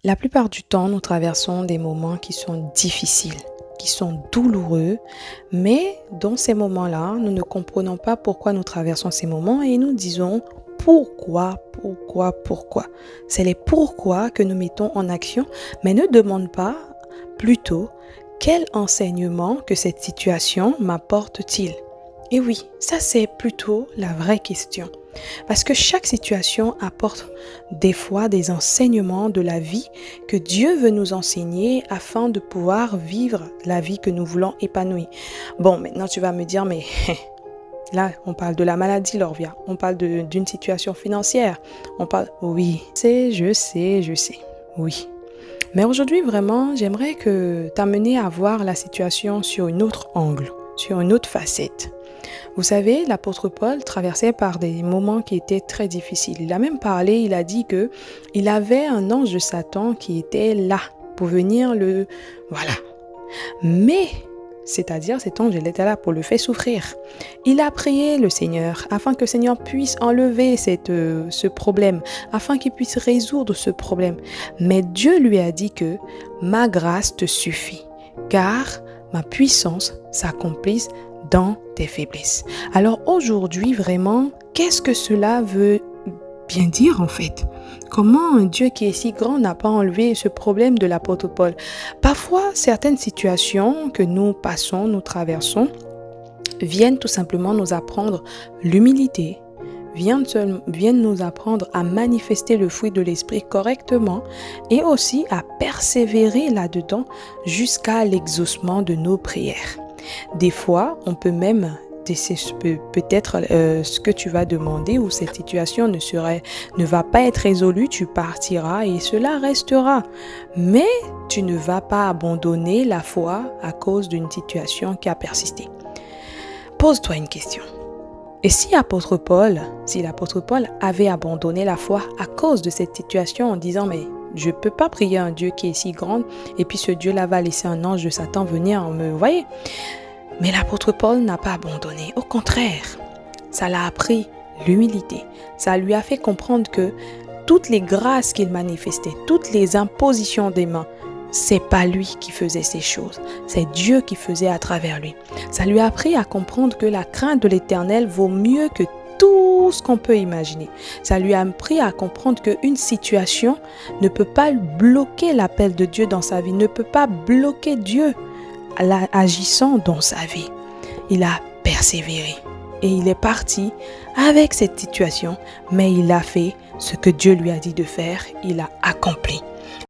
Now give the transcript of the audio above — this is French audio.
La plupart du temps, nous traversons des moments qui sont difficiles, qui sont douloureux, mais dans ces moments-là, nous ne comprenons pas pourquoi nous traversons ces moments et nous disons pourquoi. C'est les pourquoi que nous mettons en action, mais ne demande pas plutôt quel enseignement que cette situation m'apporte-t-il. Et oui, ça c'est plutôt la vraie question. Parce que chaque situation apporte des fois des enseignements de la vie que Dieu veut nous enseigner afin de pouvoir vivre la vie que nous voulons épanouir. Bon, maintenant tu vas me dire, mais là on parle de la maladie, Lorvia, on parle d'une situation financière, on parle... Oui, je sais, oui. Mais aujourd'hui vraiment, j'aimerais que t'amener à voir la situation sur un autre angle, sur une autre facette. Vous savez, l'apôtre Paul traversait par des moments qui étaient très difficiles. Il a même parlé, il a dit que il avait un ange de Satan qui était là pour venir le... Voilà. Mais, c'est-à-dire cet ange, il était là pour le faire souffrir. Il a prié le Seigneur afin que le Seigneur puisse enlever ce problème, afin qu'il puisse résoudre ce problème. Mais Dieu lui a dit que ma grâce te suffit, car ma puissance s'accomplisse dans tes faiblesses. Alors aujourd'hui, vraiment, qu'est-ce que cela veut bien dire en fait? Comment un Dieu qui est si grand n'a pas enlevé ce problème de l'apôtre Paul? Parfois, certaines situations que nous passons, nous traversons, viennent tout simplement nous apprendre l'humilité, viennent nous apprendre à manifester le fruit de l'esprit correctement et aussi à persévérer là-dedans jusqu'à l'exaucement de nos prières. Des fois, on peut même, peut-être ce que tu vas demander ou cette situation ne va pas être résolue, tu partiras et cela restera. Mais tu ne vas pas abandonner la foi à cause d'une situation qui a persisté. Pose-toi une question. Et si l'apôtre Paul avait abandonné la foi à cause de cette situation en disant « mais je ne peux pas prier un Dieu qui est si grand et puis ce Dieu-là va laisser un ange de Satan venir me voyez ?» Mais l'apôtre Paul n'a pas abandonné. Au contraire, ça l'a appris l'humilité. Ça lui a fait comprendre que toutes les grâces qu'il manifestait, toutes les impositions des mains, c'est pas lui qui faisait ces choses, c'est Dieu qui faisait à travers lui. Ça lui a appris à comprendre que la crainte de l'Éternel vaut mieux que tout ce qu'on peut imaginer. Ça lui a appris à comprendre qu'une situation ne peut pas bloquer l'appel de Dieu dans sa vie, ne peut pas bloquer Dieu agissant dans sa vie. Il a persévéré et il est parti avec cette situation, mais il a fait ce que Dieu lui a dit de faire, il a accompli.